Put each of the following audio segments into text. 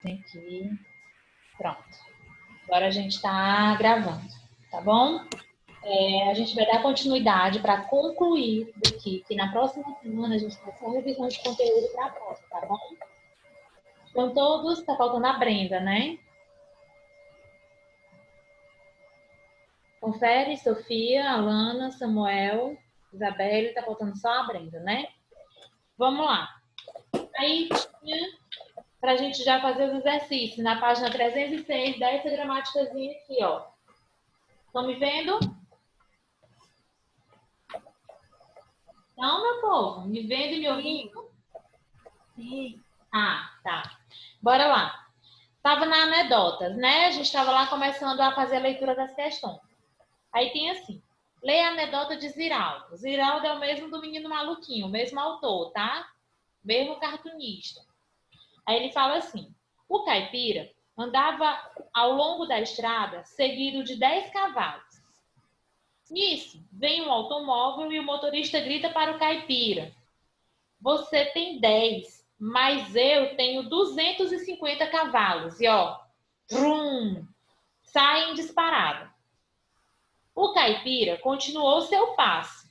Tem aqui. Pronto. Agora a gente está gravando, tá bom? A gente vai dar continuidade para concluir aqui, que na próxima semana a gente vai só revisão de conteúdo para a prova, tá bom? Então todos, tá faltando a Brenda, né? Confere, Sofia, Alana, Samuel, Isabelle, tá faltando só a Brenda, né? Vamos lá. Aí tinha para a gente já fazer os exercícios. Na página 306, dá essa gramáticazinha aqui, ó. Estão me vendo? Não, meu povo? Me vendo e me ouvindo? Sim. Ah, tá. Bora lá. Tava na anedotas, né? A gente estava lá começando a fazer a leitura das questões. Aí tem assim, leia a anedota de Ziraldo. Ziraldo é o mesmo do Menino Maluquinho, o mesmo autor, tá? Mesmo cartunista. Aí ele fala assim, o caipira andava ao longo da estrada seguido de 10 cavalos. Nisso, vem um automóvel e o motorista grita para o caipira, você tem 10, mas eu tenho 250 cavalos. E ó, rum, saem disparado. O caipira continuou seu passo.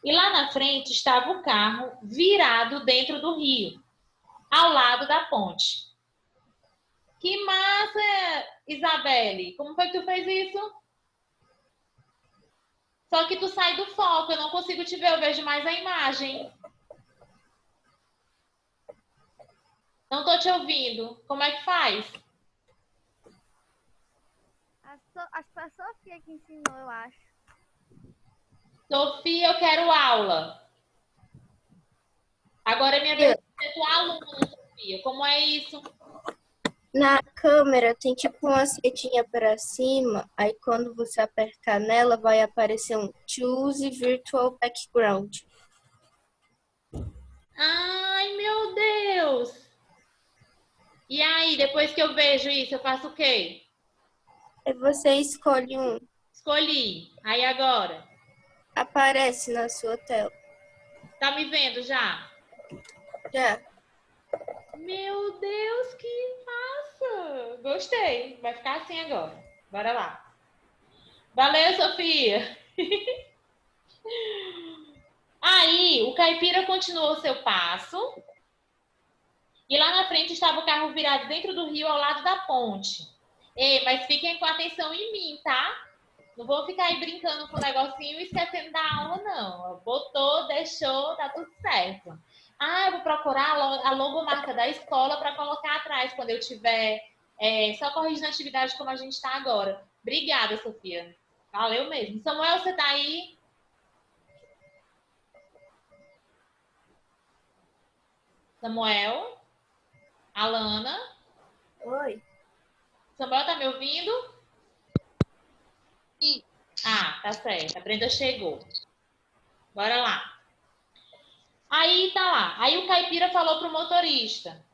E lá na frente estava o carro virado dentro do rio, ao lado da ponte. Que massa, Isabelle! Como foi que tu fez isso? Só que tu sai do foco, eu não consigo te ver, eu vejo mais a imagem. Não tô te ouvindo. Como é que faz? Acho que foi a Sofia que ensinou, eu acho. Sofia, eu quero aula. Agora é minha vez de ser tua aluna, Sofia. Como é isso? Na câmera tem tipo uma setinha para cima, aí quando você apertar nela vai aparecer um Choose Virtual Background. Ai, meu Deus! E aí, depois que eu vejo isso, eu faço o quê? Aí você escolhe um, Escolhi. Aí agora? aparece na sua tela. Tá me vendo já? Já. Meu Deus, que massa! Gostei. Vai ficar assim agora. Bora lá. Valeu, Sofia! Aí, o caipira continuou seu passo. E lá na frente estava o carro virado dentro do rio, ao lado da ponte. Ei, mas fiquem com atenção em mim, tá? Não vou ficar aí brincando com o negocinho e esquecendo da aula, não. Botou, deixou, tá tudo certo. Ah, eu vou procurar a logomarca da escola para colocar atrás, quando eu tiver só corrigindo a atividade como a gente está agora. Obrigada, Sofia. Valeu mesmo. Samuel, você tá aí? Samuel? Alana? Oi. Samuel tá me ouvindo? Sim. Ah, tá certo. A Brenda chegou. Bora lá. Aí tá lá. Aí o caipira falou pro motorista: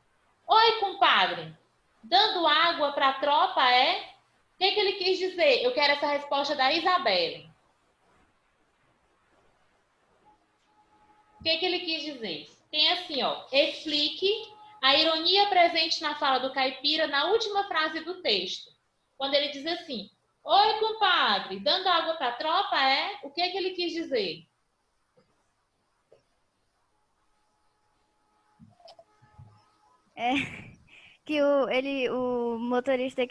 oi, compadre. Dando água pra tropa, é? O que ele quis dizer? Eu quero essa resposta da Isabelle. O que ele quis dizer? Tem assim, ó. Explique a ironia presente na fala do caipira na última frase do texto. Quando ele diz assim: oi, compadre. Dando água pra tropa, é? O que ele quis dizer? Que o motorista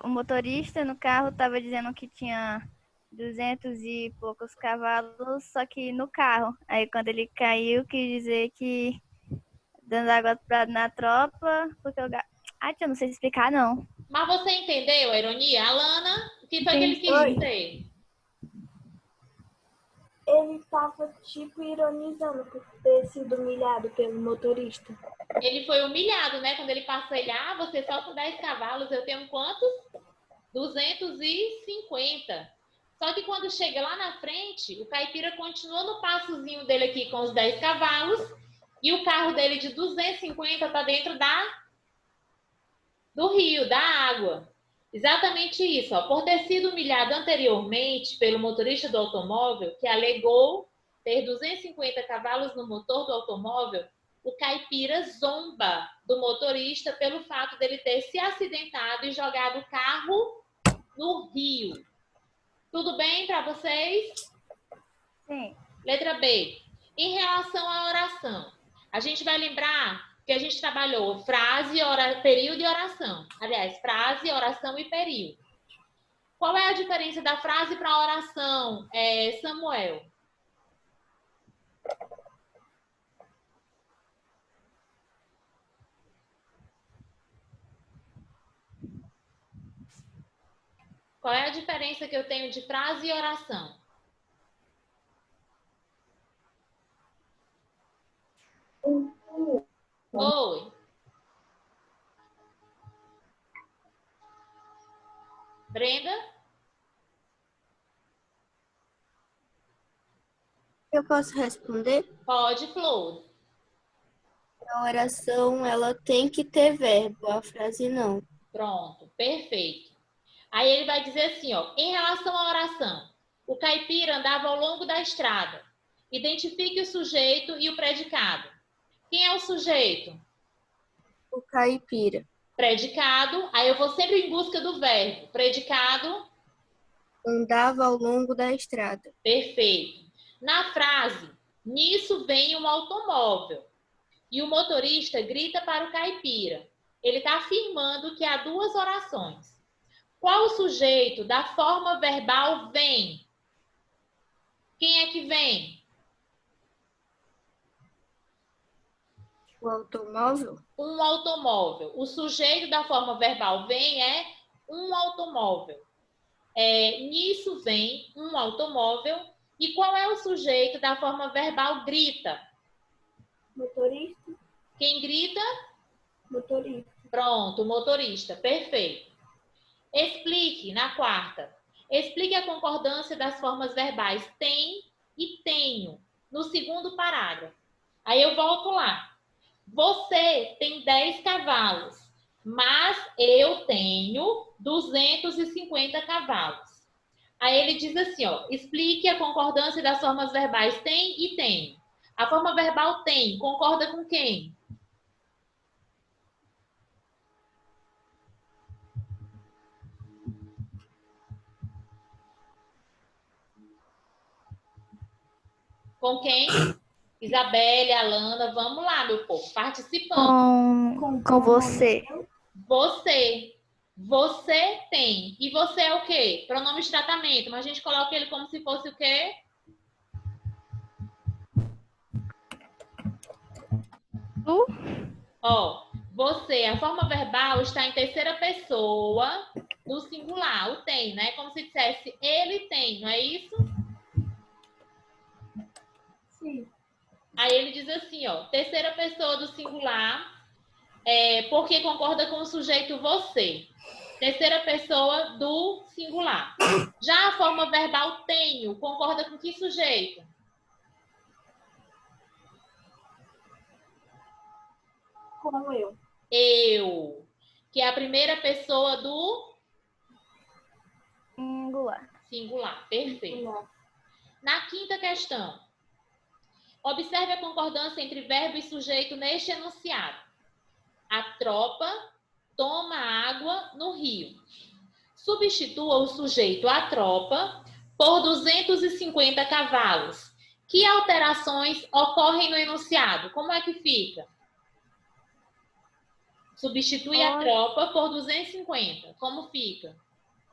o motorista no carro estava dizendo que tinha 200 e poucos cavalos, só que no carro. Aí quando ele caiu, quis dizer que dando água na tropa, porque o gato. Ai, eu não sei explicar, não. Mas você entendeu a ironia? Alana, o que foi que ele quis dizer? Ele estava, tipo, ironizando por ter sido humilhado pelo motorista. Ele foi humilhado, né? Quando ele passou, ele, você só com 10 cavalos, eu tenho quantos? 250. Só que quando chega lá na frente, o caipira continua no passozinho dele aqui com os 10 cavalos e o carro dele de 250 tá dentro do rio, da água. Exatamente isso, ó. Por ter sido humilhado anteriormente pelo motorista do automóvel, que alegou ter 250 cavalos no motor do automóvel, O caipira zomba do motorista pelo fato dele ter se acidentado e jogado o carro no rio. Tudo bem para vocês? Sim. Letra B. Em relação à oração, a gente vai lembrar que a gente trabalhou frase, período e oração. Aliás, frase, oração e período. Qual é a diferença da frase para a oração, Samuel? Qual é a diferença que eu tenho de frase e oração? Oi. Brenda? Eu posso responder? Pode, Flor. A oração, ela tem que ter verbo, a frase não. Pronto, perfeito. Aí ele vai dizer assim, ó, em relação à oração, o caipira andava ao longo da estrada. Identifique o sujeito e o predicado. Quem é o sujeito? O caipira. Predicado, aí eu vou sempre em busca do verbo. Predicado, Andava ao longo da estrada. perfeito. Na frase, nisso vem um automóvel. E o motorista grita para o caipira. Ele está afirmando que há duas orações. Qual o sujeito da forma verbal vem? Quem é que vem? O automóvel? Um automóvel. O sujeito da forma verbal vem é um automóvel. Nisso vem um automóvel. E qual é o sujeito da forma verbal grita? Motorista. Quem grita? Motorista. Pronto, motorista. Perfeito. Explique, na quarta. Explique a concordância das formas verbais tem e tenho, no segundo parágrafo. Aí eu volto lá. Você tem 10 cavalos, mas eu tenho 250 cavalos. Aí ele diz assim, ó, explique a concordância das formas verbais tem e tenho. A forma verbal tem, concorda com quem? Com quem? Isabelle, Alana, vamos lá, meu povo, participando. Com você. Você. Você tem. E você é o quê? Pronome de tratamento, mas a gente coloca ele como se fosse o quê? Tu? Ó, você, a forma verbal está em terceira pessoa no singular, o tem, né? Como se dissesse ele tem, não é isso? Sim. Aí ele diz assim, ó, terceira pessoa do singular, porque concorda com o sujeito você. Terceira pessoa do singular. Já a forma verbal tenho, concorda com que sujeito? Com eu. Eu, que é a primeira pessoa do Singular. singular. Perfeito. Não. Na quinta questão, observe a concordância entre verbo e sujeito neste enunciado. A tropa toma água no rio. Substitua o sujeito a tropa por 250 cavalos. Que alterações ocorrem no enunciado? Como é que fica? Substitui a tropa por 250. Como fica?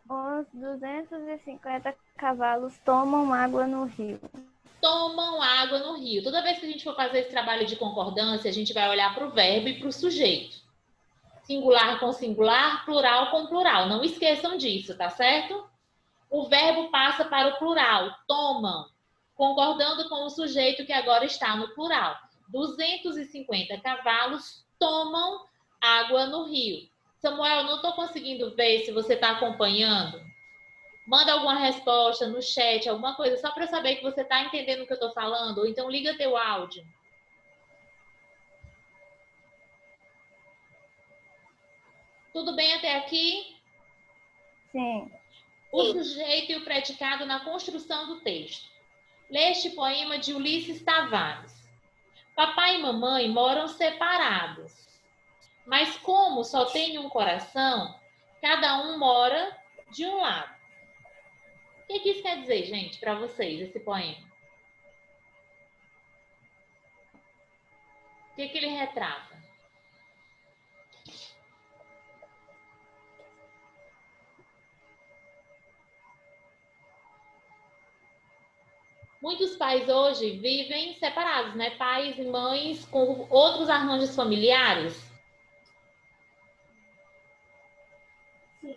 Os 250 cavalos tomam água no rio. Tomam água no rio. Toda vez que a gente for fazer esse trabalho de concordância, a gente vai olhar para o verbo e para o sujeito. Singular com singular, plural com plural. Não esqueçam disso, tá certo? O verbo passa para o plural, tomam, concordando com o sujeito que agora está no plural. 250 cavalos tomam água no rio. Samuel, não estou conseguindo ver se você está acompanhando. Manda alguma resposta no chat, alguma coisa, só para eu saber que você está entendendo o que eu estou falando. Ou então liga teu áudio. Tudo bem até aqui? Sim. O sujeito e o predicado na construção do texto. Lê este poema de Ulisses Tavares. Papai e mamãe moram separados. Mas como só tem um coração, cada um mora de um lado. O que isso quer dizer, gente, para vocês, esse poema? O que ele retrata? Muitos pais hoje vivem separados, né? Pais e mães com outros arranjos familiares. Sim.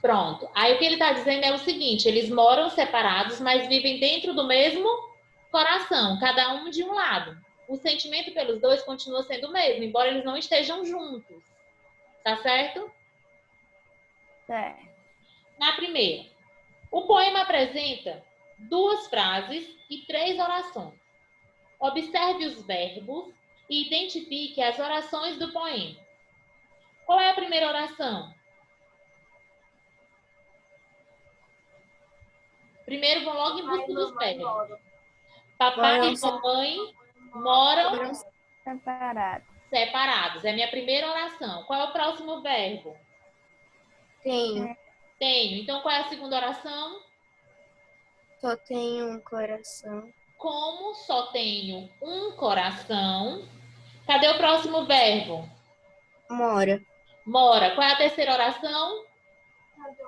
Pronto. Aí o que ele está dizendo é o seguinte: eles moram separados, mas vivem dentro do mesmo coração, cada um de um lado. O sentimento pelos dois continua sendo o mesmo, embora eles não estejam juntos. Tá certo? Certo. Na primeira, o poema apresenta 2 frases e 3 orações. Observe os verbos e identifique as orações do poema. Qual é a primeira oração? Primeiro vão logo em busca dos verbos. Papai e mamãe moram separados. É a minha primeira oração. Qual é o próximo verbo? Tenho. Tenho. Então, qual é a segunda oração? Só tenho um coração. Como só tenho um coração. Cadê o próximo verbo? Mora. Mora. Qual é a terceira oração?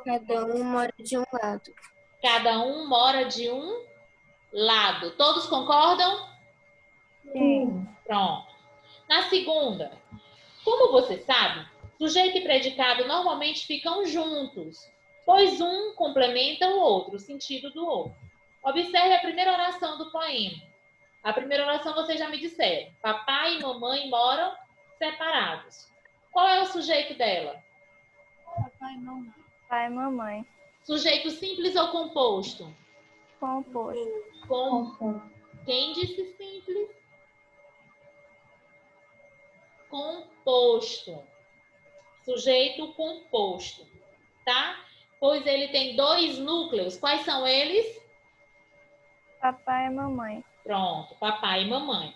Cada um mora de um lado. Cada um mora de um lado. Todos concordam? Sim. Pronto. Na segunda, como você sabe, sujeito e predicado normalmente ficam juntos, pois um complementa o outro, o sentido do outro. Observe a primeira oração do poema. A primeira oração vocês já me disseram. Papai e mamãe moram separados. Qual é o sujeito dela? Papai e mamãe. Pai e mamãe. Sujeito simples ou composto? Composto. Quem disse simples? Composto. Sujeito composto, tá? Pois ele tem 2 núcleos. Quais são eles? Papai e mamãe. Pronto, papai e mamãe.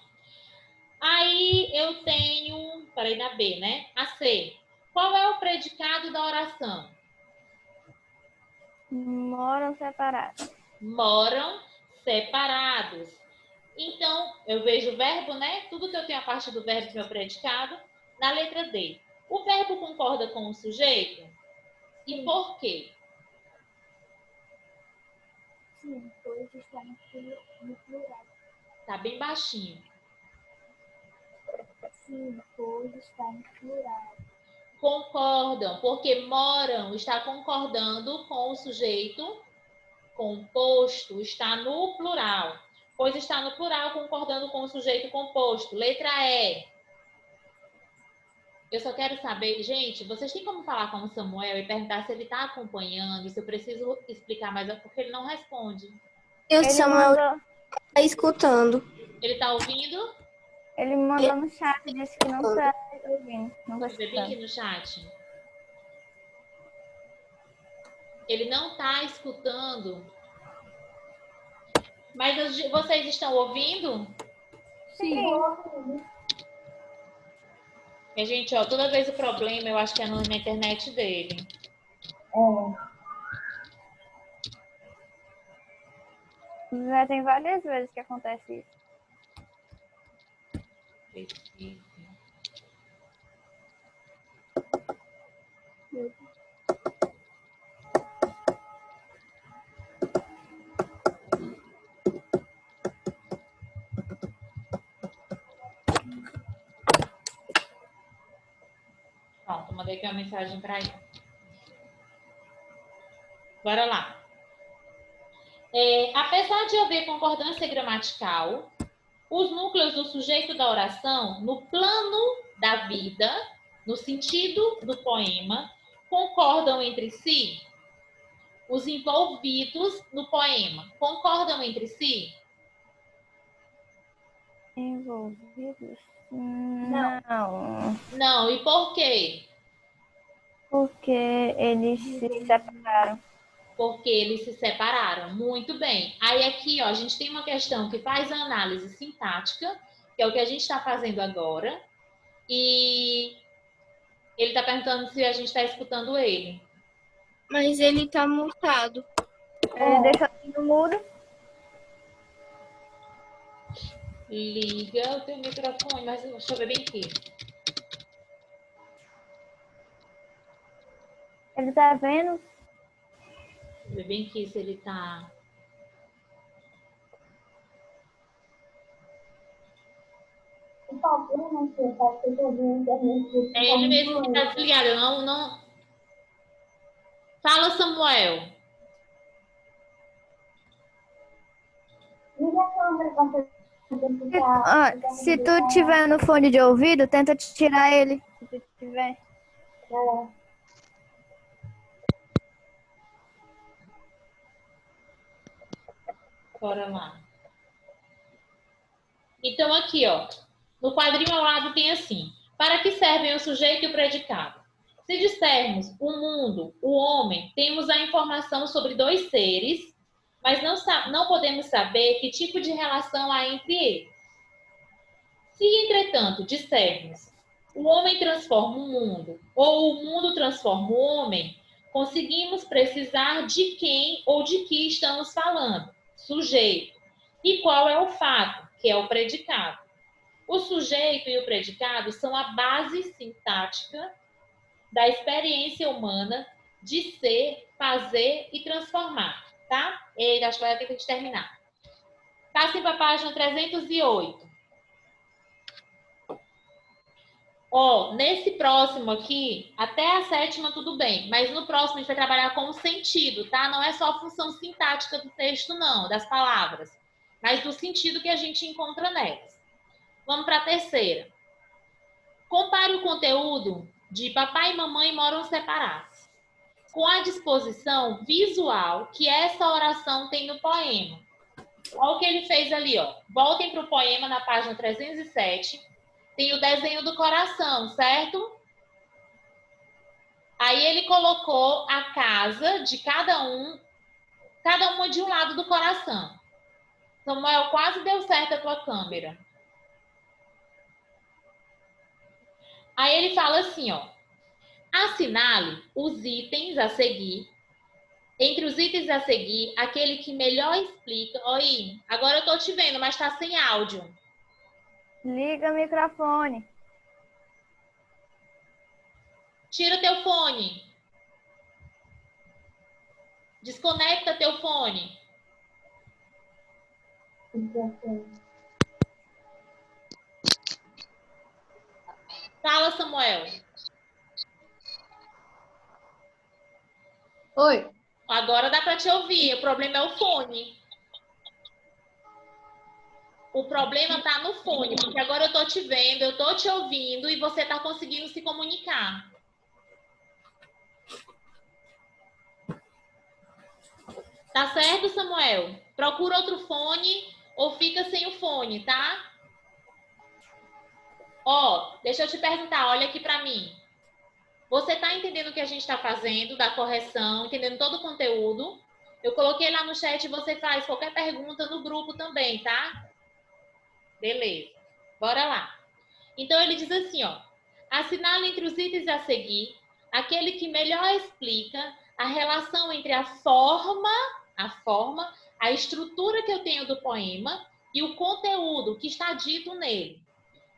Aí eu tenho, peraí, na B, né? A C. Qual é o predicado da oração? Moram separados. Moram separados. Então, eu vejo o verbo, né? Tudo que eu tenho a parte do verbo, meu predicado, na letra D. O verbo concorda com o sujeito? E por quê? Sim, pois está no plural. Tá bem baixinho. Sim, pois está em plural. Concordam, porque moram está concordando com o sujeito composto, está no plural. Pois está no plural concordando com o sujeito composto. Letra E. Eu só quero saber, gente, vocês têm como falar com o Samuel e perguntar se ele está acompanhando, se eu preciso explicar mais, porque ele não responde. O Samuel está escutando. Ele está ouvindo? Ele mandou no chat, disse que não está ouvindo. Não está Deixa eu ver aqui no chat. Ele não está escutando. Mas vocês estão ouvindo? Sim. E, gente, ó, toda vez o problema eu acho que é na internet dele. Já tem várias vezes que acontece isso. Pronto, mandei aqui uma mensagem para ele. Bora lá. Apesar de haver concordância gramatical, os núcleos do sujeito da oração, no plano da vida, no sentido do poema, concordam entre si? Os envolvidos no poema concordam entre si? Envolvidos? Não. Não, e por quê? Porque eles se separaram. Porque eles se separaram. Muito bem. Aí aqui, ó, a gente tem uma questão que faz a análise sintática que é o que a gente está fazendo agora. E ele está perguntando se a gente está escutando ele. Mas ele tá mutado. Deixa no mudo. Liga o teu microfone, mas deixa eu ver bem aqui. Ele tá vendo? Deixa eu ver bem aqui se ele tá... É ele mesmo que tá desligado. Eu não... Fala, Samuel. Se tu tiver no fone de ouvido, tenta tirar ele. Se tu tiver. Bora lá. Então, aqui, ó. No quadrinho ao lado tem assim. Para que servem o sujeito e o predicado? Se dissermos o mundo, o homem, temos a informação sobre dois seres, mas não podemos saber que tipo de relação há entre eles. Se, entretanto, dissermos o homem transforma o mundo ou o mundo transforma o homem, conseguimos precisar de quem ou de que estamos falando, sujeito, e qual é o fato, que é o predicado. O sujeito e o predicado são a base sintática da experiência humana de ser, fazer e transformar, tá? E acho que vai ter que terminar. Passem para a página 308. Ó, nesse próximo aqui, até a 7ª tudo bem, mas no próximo a gente vai trabalhar com o sentido, tá? Não é só a função sintática do texto, não, das palavras, mas do sentido que a gente encontra nelas. Vamos para a 3ª. Compare o conteúdo de Papai e Mamãe Moram Separados com a disposição visual que essa oração tem no poema. Olha o que ele fez ali, ó. Voltem para o poema na página 307. Tem o desenho do coração, certo? Aí ele colocou a casa de cada uma de um lado do coração. Samuel, quase deu certo a tua câmera. Aí ele fala assim, ó. Assinale os itens a seguir. Entre os itens a seguir, aquele que melhor explica... Oi, agora eu tô te vendo, mas tá sem áudio. Liga o microfone. Tira teu fone. Desconecta teu fone. Fala, Samuel. Oi. Agora dá para te ouvir. O problema é o fone. O problema tá no fone, porque agora eu tô te vendo, eu tô te ouvindo e você tá conseguindo se comunicar. Tá certo, Samuel? Procura outro fone ou fica sem o fone, tá? Ó, deixa eu te perguntar, olha aqui para mim. Você tá entendendo o que a gente tá fazendo, da correção, entendendo todo o conteúdo? Eu coloquei lá no chat e você faz qualquer pergunta no grupo também, tá? Beleza. Bora lá. Então, ele diz assim, ó. Assinale entre os itens a seguir aquele que melhor explica a relação entre a forma, a estrutura que eu tenho do poema e o conteúdo que está dito nele.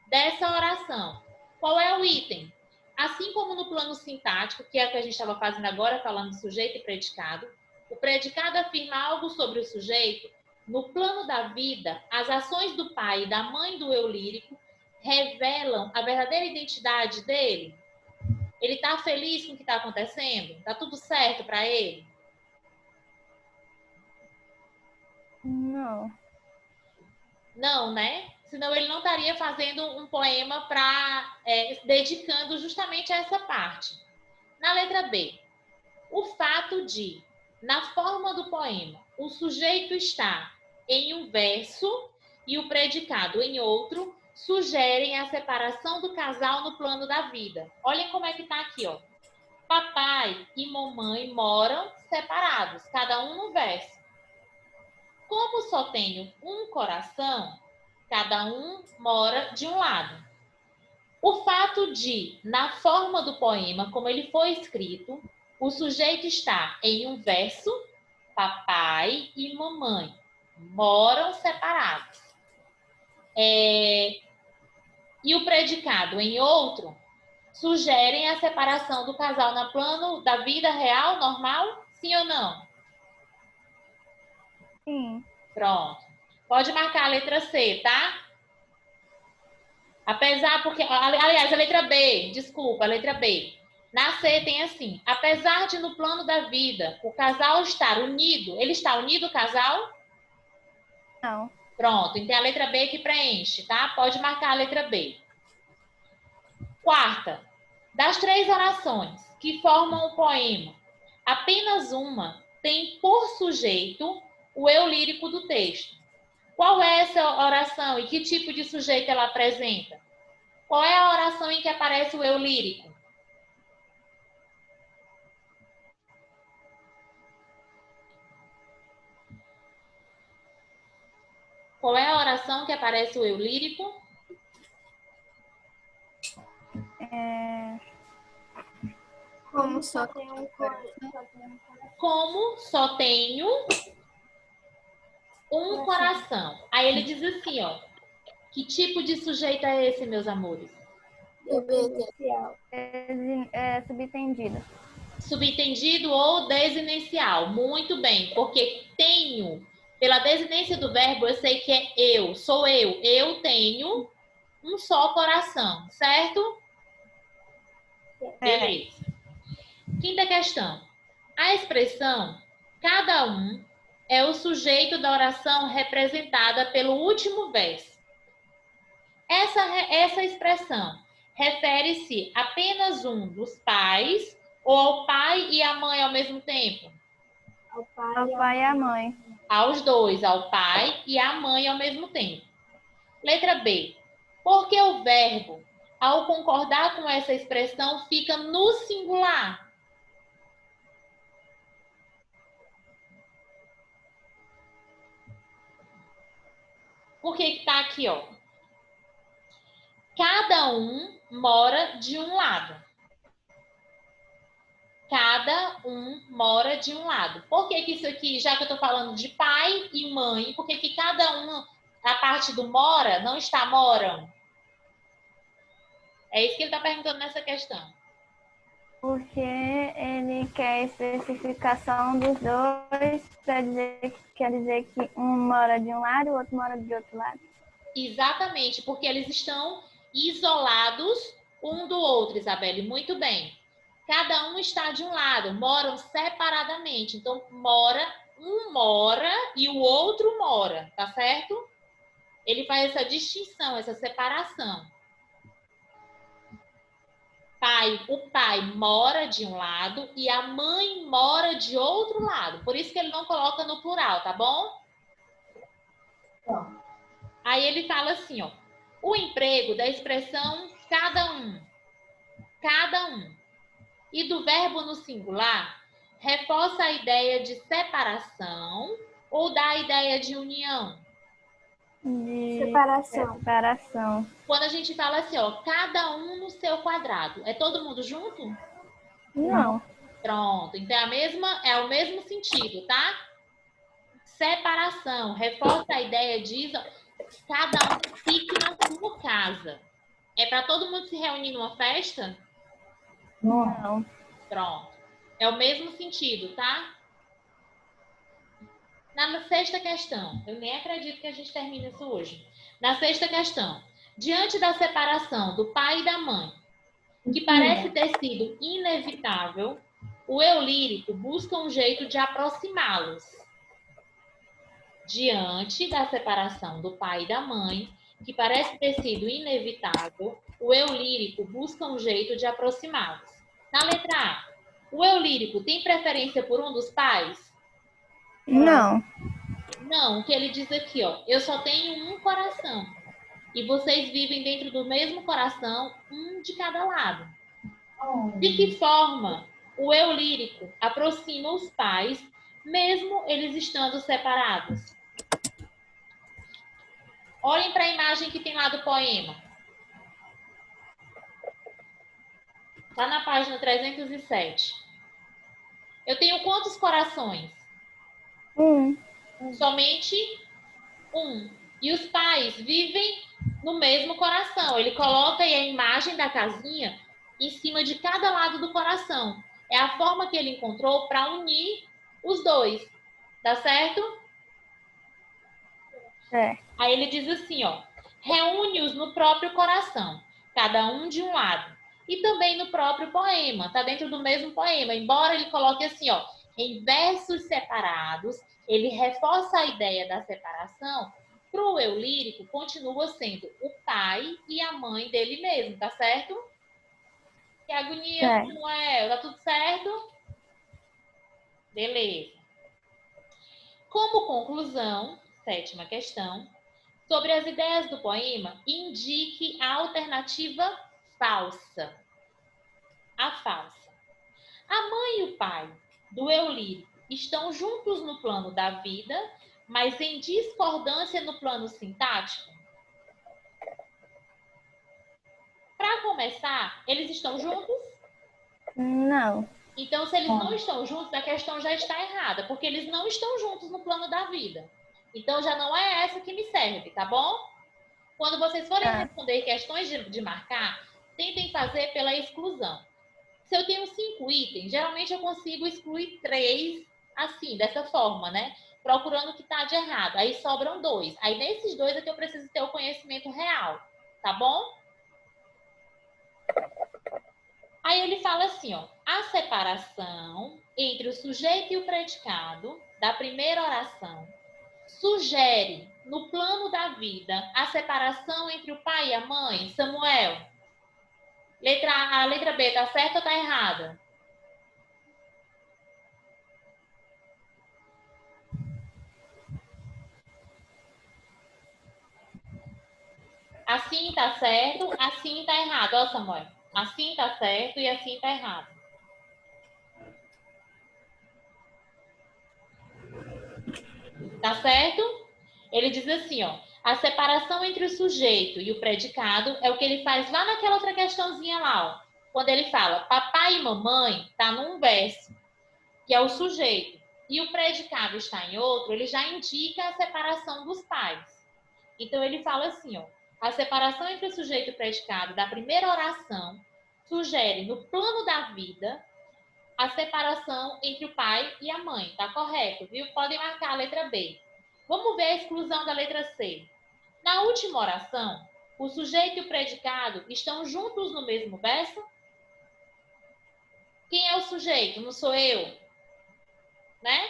Dessa oração. Qual é o item? Assim como no plano sintático, que é o que a gente estava fazendo agora, falando de sujeito e predicado, o predicado afirma algo sobre o sujeito. No plano da vida, as ações do pai e da mãe do eu lírico revelam a verdadeira identidade dele. Ele está feliz com o que está acontecendo? Está tudo certo para ele? Não. Não, né? Senão ele não estaria fazendo um poema dedicando justamente a essa parte. Na letra B, o fato de, na forma do poema, o sujeito está em um verso e o predicado em outro, sugerem a separação do casal no plano da vida. Olhem como é que está aqui, ó. Papai e mamãe moram separados, cada um no verso. Como só tenho um coração, Cada um mora de um lado. O fato de, na forma do poema, como ele foi escrito, o sujeito está em um verso, papai e mamãe moram separados. E o predicado em outro sugerem a separação do casal no plano da vida real, normal? Sim ou não? Sim. Pronto. Pode marcar a letra C, tá? Apesar, porque, aliás, a letra B, desculpa, a letra B. Na C tem assim, apesar de no plano da vida o casal estar unido, ele está unido o casal? Não. Pronto, então é a letra B que preenche, tá? Pode marcar a letra B. Quarta, das 3 orações que formam o poema, apenas uma tem por sujeito o eu lírico do texto. Qual é essa oração e que tipo de sujeito ela apresenta? Qual é a oração em que aparece o eu lírico? Qual é a oração que aparece o eu lírico? Como só Tem um coração. Como só tenho um coração. Aí ele diz assim, ó. Que tipo de sujeito é esse, meus amores? Inicial. Subtendido. Subtendido ou desinencial. Muito bem, porque tenho, pela desinência do verbo, eu sei que é eu, sou eu. Eu tenho um só coração, certo? Beleza. Quinta questão. A expressão cada um é o sujeito da oração representada pelo último verso. Essa expressão refere-se apenas um dos pais ou ao pai e à mãe ao mesmo tempo? Ao Ao pai e à mãe. Aos dois, ao pai e à mãe ao mesmo tempo. Letra B. Porque o verbo, ao concordar com essa expressão, fica no singular. Por que está aqui, ó? Cada um mora de um lado. Cada um mora de um lado. Por que isso aqui, já que eu estou falando de pai e mãe, por que cada um, a parte do mora, não está moram? É isso que ele está perguntando nessa questão. Porque ele quer a especificação dos dois para dizer, quer dizer que um mora de um lado e o outro mora de outro lado. Exatamente, porque eles estão isolados um do outro, Isabelle. Muito bem. Cada um está de um lado, moram separadamente. Então, um mora e o outro mora, tá certo? Ele faz essa distinção, essa separação. O pai mora de um lado e a mãe mora de outro lado. Por isso que ele não coloca no plural, tá bom? Aí ele fala assim, ó. O emprego da expressão cada um. Cada um. E do verbo no singular, reforça a ideia de separação ou dá a ideia de união? De Separação. Quando a gente fala assim, ó, cada um no seu quadrado, é todo mundo junto? Não. Pronto, então é o mesmo sentido, tá? Separação, reforça a ideia de cada um fique na sua casa. É para todo mundo se reunir numa festa? Não. Pronto. É o mesmo sentido, tá? Na sexta questão, eu nem acredito que a gente termine isso hoje. Na sexta questão, diante da separação do pai e da mãe, que parece ter sido inevitável, o eu lírico busca um jeito de aproximá-los. Diante da separação do pai e da mãe, que parece ter sido inevitável, o eu lírico busca um jeito de aproximá-los. Na letra A, o eu lírico tem preferência por um dos pais? Não. Não, o que ele diz aqui, ó, eu só tenho um coração. E vocês vivem dentro do mesmo coração, um de cada lado. De que forma o eu lírico aproxima os pais, mesmo eles estando separados? Olhem para a imagem que tem lá do poema. Está na página 307. Eu tenho quantos corações? Somente um. E os pais vivem no mesmo coração. Ele coloca aí a imagem da casinha em cima de cada lado do coração. É a forma que ele encontrou para unir os dois. Tá certo? É. Aí ele diz assim, ó. Reúne-os no próprio coração, cada um de um lado. E também no próprio poema. Tá dentro do mesmo poema. Embora ele coloque assim, ó. Em versos separados, ele reforça a ideia da separação. Para o eu lírico, continua sendo o pai e a mãe dele mesmo, tá certo? Que agonia, É. Samuel, tá tudo certo? Beleza. Como conclusão, sétima questão, sobre as ideias do poema, indique a alternativa falsa. A falsa. A mãe e o pai do eu lírico estão juntos no plano da vida, mas em discordância no plano sintático? Para começar, eles estão juntos? Não. Então, se eles não estão juntos, a questão já está errada, porque eles não estão juntos no plano da vida. Então, já não é essa que me serve, tá bom? Quando vocês forem responder questões de marcar, tentem fazer pela exclusão. Se eu tenho 5 itens, geralmente eu consigo excluir 3 assim, dessa forma, né? Procurando o que está de errado. Aí sobram 2. Aí nesses 2 é que eu preciso ter o conhecimento real, tá bom? Aí ele fala assim, ó. A separação entre o sujeito e o predicado da primeira oração sugere, no plano da vida, a separação entre o pai e a mãe? Samuel, a letra B tá certa ou tá errada? Assim tá certo, assim tá errado. Ó, Samuel, assim tá certo e assim tá errado. Tá certo? Ele diz assim, ó. A separação entre o sujeito e o predicado é o que ele faz lá naquela outra questãozinha lá, ó. Quando ele fala papai e mamãe, tá num verso, que é o sujeito, e o predicado está em outro, ele já indica a separação dos pais. Então ele fala assim, ó. A separação entre o sujeito e o predicado da primeira oração sugere, no plano da vida, a separação entre o pai e a mãe. Tá correto, viu? Podem marcar a letra B. Vamos ver a exclusão da letra C. Na última oração, o sujeito e o predicado estão juntos no mesmo verso? Quem é o sujeito? Não sou eu, né?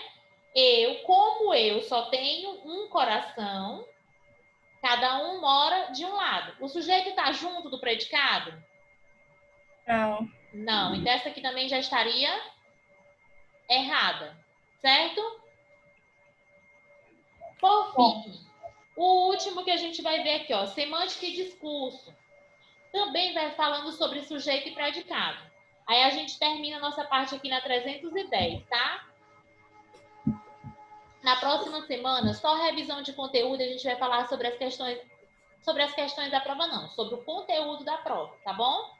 Como eu só tenho um coração, cada um mora de um lado. O sujeito está junto do predicado? Não. Não. Então essa aqui também já estaria errada, certo? Por fim, o último que a gente vai ver aqui, ó, semântica e discurso. Também vai falando sobre sujeito e predicado. Aí a gente termina a nossa parte aqui na 310, tá? Na próxima semana, só revisão de conteúdo, a gente vai falar sobre as questões da prova, não, sobre o conteúdo da prova, tá bom?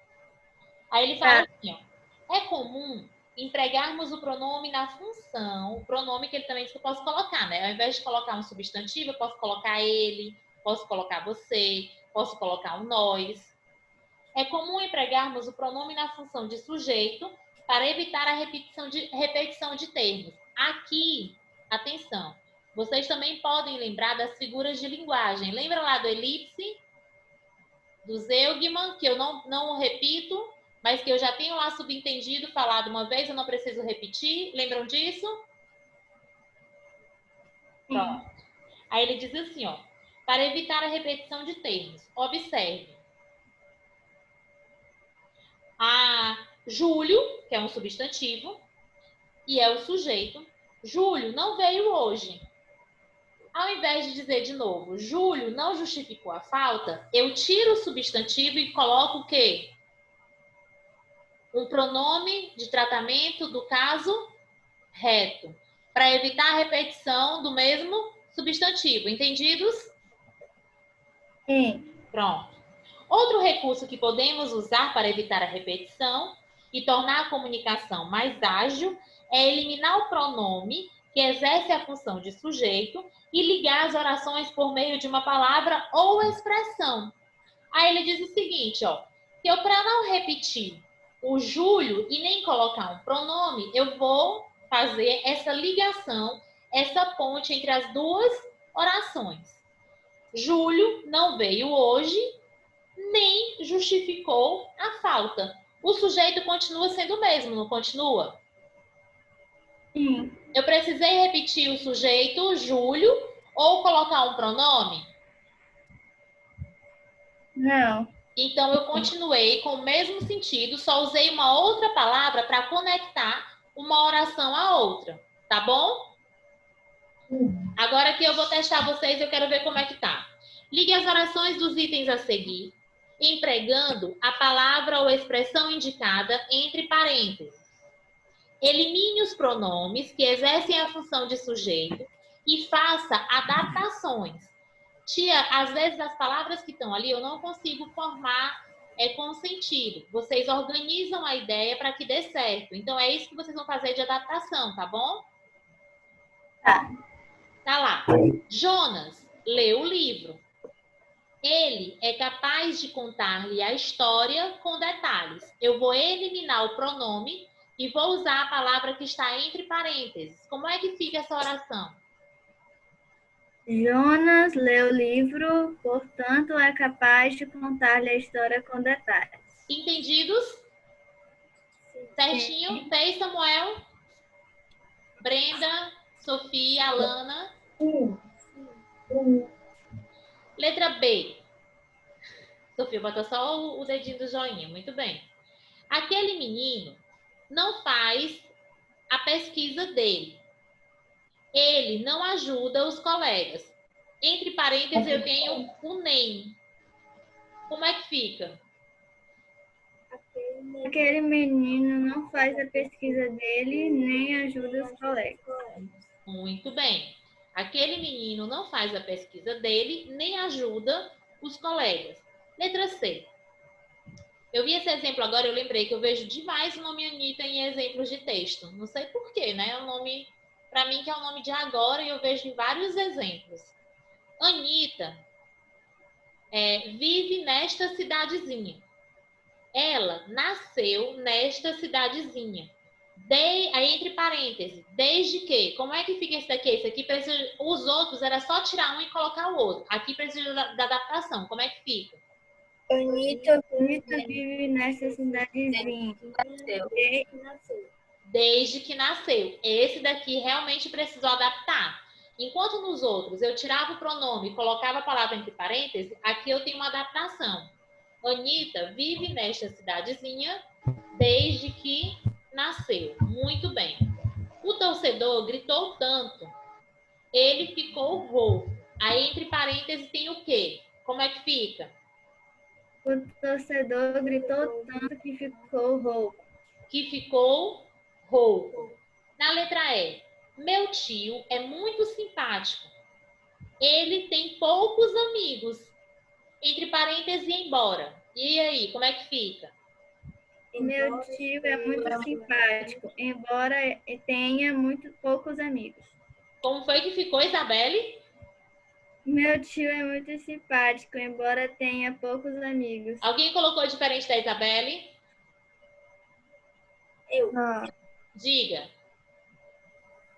Aí ele fala assim, ó, é comum empregarmos o pronome na função, o pronome que ele também diz que eu posso colocar, né? Ao invés de colocar um substantivo, eu posso colocar ele, posso colocar você, posso colocar um nós. É comum empregarmos o pronome na função de sujeito para evitar a repetição de termos. Aqui, atenção, vocês também podem lembrar das figuras de linguagem. Lembra lá do elipse, do Zeugman, que eu não repito, mas que eu já tenho lá subentendido, falado uma vez, eu não preciso repetir. Lembram disso? Pronto. Aí ele diz assim, ó, para evitar a repetição de termos, observe. Júlio, que é um substantivo, e é o sujeito. Júlio não veio hoje. Ao invés de dizer de novo, Júlio não justificou a falta, eu tiro o substantivo e coloco o quê? Um pronome de tratamento do caso reto, para evitar a repetição do mesmo substantivo. Entendidos? Sim. Pronto. Outro recurso que podemos usar para evitar a repetição e tornar a comunicação mais ágil é eliminar o pronome que exerce a função de sujeito e ligar as orações por meio de uma palavra ou expressão. Aí ele diz o seguinte, ó, que eu, para não repetir o Júlio e nem colocar um pronome, eu vou fazer essa ligação, essa ponte entre as duas orações. Júlio não veio hoje, nem justificou a falta. O sujeito continua sendo o mesmo, não continua? Sim. Eu precisei repetir o sujeito, Júlio, ou colocar um pronome? Não. Então, eu continuei com o mesmo sentido, só usei uma outra palavra para conectar uma oração à outra. Tá bom? Agora que eu vou testar vocês, eu quero ver como é que tá. Ligue as orações dos itens a seguir, empregando a palavra ou expressão indicada entre parênteses. Elimine os pronomes que exercem a função de sujeito e faça adaptações. Tia, às vezes as palavras que estão ali eu não consigo formar com sentido. Vocês organizam a ideia para que dê certo. Então é isso que vocês vão fazer de adaptação, tá bom? Tá. Tá lá. Jonas lê o livro. Ele é capaz de contar-lhe a história com detalhes. Eu vou eliminar o pronome e vou usar a palavra que está entre parênteses. Como é que fica essa oração? Jonas lê o livro, portanto, é capaz de contar-lhe a história com detalhes. Entendidos? Certinho? Fez, Samuel? Brenda, Sofia, Alana? Letra B. Sofia botou só o dedinho do joinha. Muito bem. Aquele menino não faz a pesquisa dele. Ele não ajuda os colegas. Entre parênteses, eu tenho o nem. Como é que fica? Aquele menino não faz a pesquisa dele, nem ajuda os colegas. Muito bem. Aquele menino não faz a pesquisa dele, nem ajuda os colegas. Letra C. Eu vi esse exemplo agora, eu lembrei que eu vejo demais o nome Anitta em exemplos de texto. Não sei porquê, né? É um nome, para mim, que é o nome de agora e eu vejo em vários exemplos. Anitta vive nesta cidadezinha. Ela nasceu nesta cidadezinha. Aí, entre parênteses, desde que? Como é que fica esse daqui? Esse aqui precisa. Os outros era só tirar um e colocar o outro. Aqui precisa da adaptação. Como é que fica? Anitta vive nessa cidadezinha. Desde que nasceu. Esse daqui realmente precisou adaptar. Enquanto nos outros eu tirava o pronome e colocava a palavra entre parênteses, aqui eu tenho uma adaptação. Anitta vive nesta cidadezinha desde que nasceu. Muito bem. O torcedor gritou tanto. Ele ficou rouco. Aí, entre parênteses, tem o quê? Como é que fica? O torcedor gritou tanto que ficou rouco. Que ficou rouco. Na letra E. Meu tio é muito simpático. Ele tem poucos amigos. Entre parênteses, embora. E aí, como é que fica? Meu tio é muito simpático, embora tenha muito poucos amigos. Como foi que ficou, Isabelle? Meu tio é muito simpático, embora tenha poucos amigos. Alguém colocou diferente da Isabelle? Eu. Diga.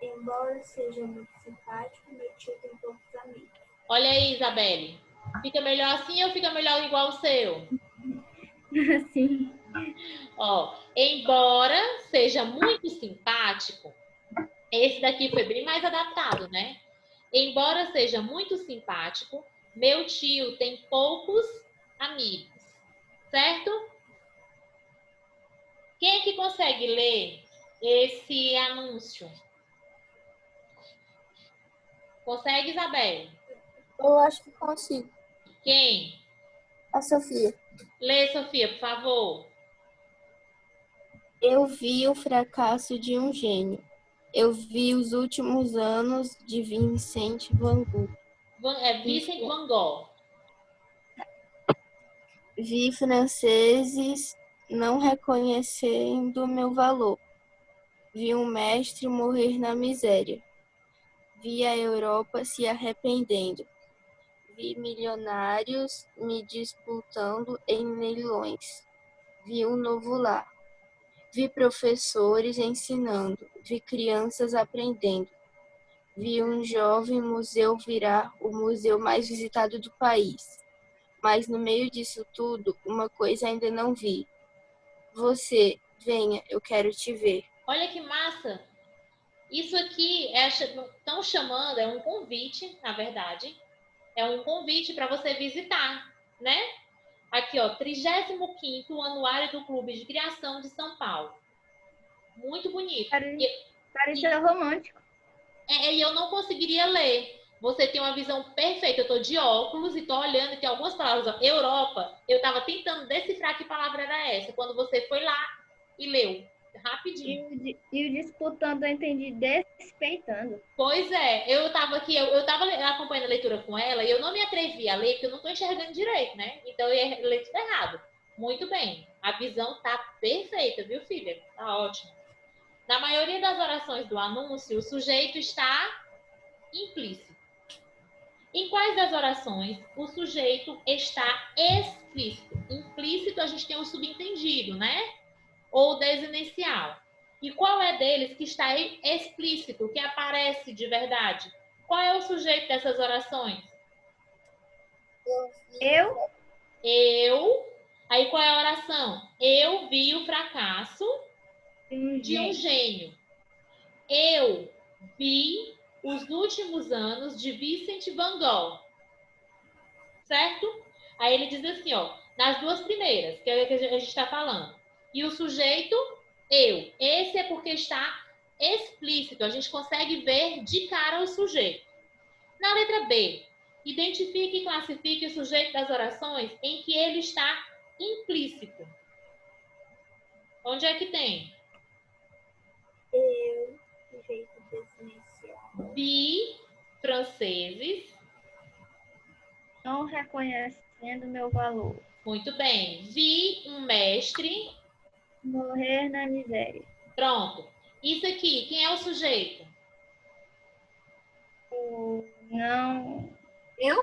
Embora seja muito simpático, meu tio tem poucos amigos. Olha aí, Isabelle. Fica melhor assim ou fica melhor igual o seu? Sim. Ó, embora seja muito simpático, esse daqui foi bem mais adaptado, né? Embora seja muito simpático, meu tio tem poucos amigos. Certo? Quem é que consegue ler esse anúncio? Consegue, Isabelle? Eu acho que consigo. Quem? A Sofia. Lê, Sofia, por favor. Eu vi o fracasso de um gênio. Eu vi os últimos anos de Vincent Van Gogh. Vincent Van Gogh. Vi franceses não reconhecendo meu valor. Vi um mestre morrer na miséria. Vi a Europa se arrependendo. Vi milionários me disputando em leilões. Vi um novo lar. Vi professores ensinando. Vi crianças aprendendo. Vi um jovem museu virar o museu mais visitado do país. Mas no meio disso tudo, uma coisa ainda não vi. Você, venha, eu quero te ver. Olha que massa! Isso aqui estão chamando, é um convite, na verdade. É um convite para você visitar, né? Aqui, ó, 35º Anuário do Clube de Criação de São Paulo. Muito bonito. Pareceu romântico. E eu não conseguiria ler. Você tem uma visão perfeita. Eu tô de óculos e tô olhando e tem algumas palavras. Ó, Europa, eu tava tentando decifrar que palavra era essa. Quando você foi lá e leu. Rapidinho. E o disputando, eu entendi, desrespeitando. Pois é, eu tava aqui, eu tava acompanhando a leitura com ela e eu não me atrevi a ler, porque eu não tô enxergando direito, né? Então eu ia ler tudo errado. Muito bem. A visão tá perfeita, viu, filha? Tá ótimo. Na maioria das orações do anúncio, o sujeito está implícito. Em quais das orações o sujeito está explícito? Implícito a gente tem o subentendido, né? Ou desinicial. E qual é deles que está explícito, que aparece de verdade? Qual é o sujeito dessas orações? Eu? Aí qual é a oração? Eu vi o fracasso de um gênio. Eu vi os últimos anos de Vincent van Gogh. Certo? Aí ele diz assim, ó, nas duas primeiras, que é o que a gente está falando. E o sujeito, eu. Esse é porque está explícito. A gente consegue ver de cara o sujeito. Na letra B, identifique e classifique o sujeito das orações em que ele está implícito. Onde é que tem? Eu, sujeito desinicial. Vi, franceses. Não reconhecendo meu valor. Muito bem. Vi um mestre. Morrer na miséria. Pronto. Isso aqui, quem é o sujeito? Não. Eu?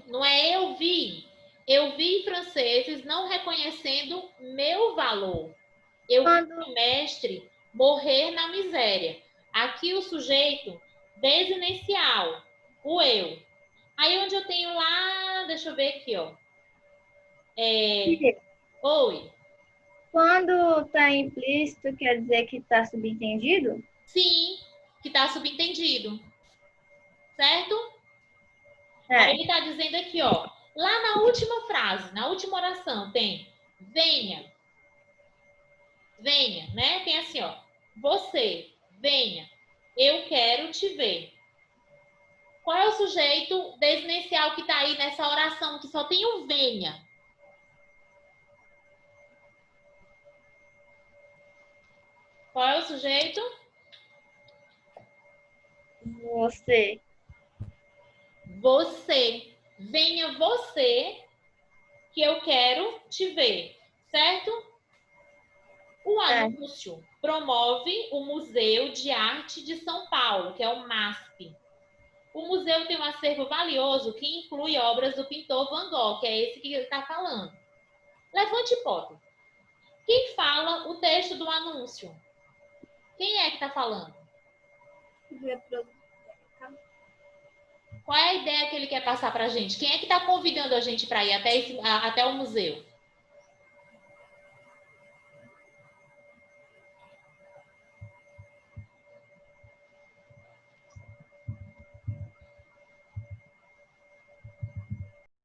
Não é eu vi. Eu vi franceses não reconhecendo meu valor. Eu vi o mestre morrer na miséria. Aqui o sujeito desinicial, o eu. Aí onde eu tenho lá, deixa eu ver aqui, ó. Oi. Quando está implícito, quer dizer que está subentendido? Sim, que está subentendido. Certo? É. Aí ele está dizendo aqui, ó. Lá na última frase, na última oração, tem venha. Venha, né? Tem assim, ó. Você, venha. Eu quero te ver. Qual é o sujeito desinicial que está aí nessa oração que só tem o venha? Qual é o sujeito? Você. Você. Venha você que eu quero te ver. Certo? O anúncio promove o Museu de Arte de São Paulo, que é o MASP. O museu tem um acervo valioso que inclui obras do pintor Van Gogh, que é esse que ele está falando. Levante hipótese. Quem fala o texto do anúncio? Quem é que está falando? Qual é a ideia que ele quer passar para a gente? Quem é que está convidando a gente para ir até o museu?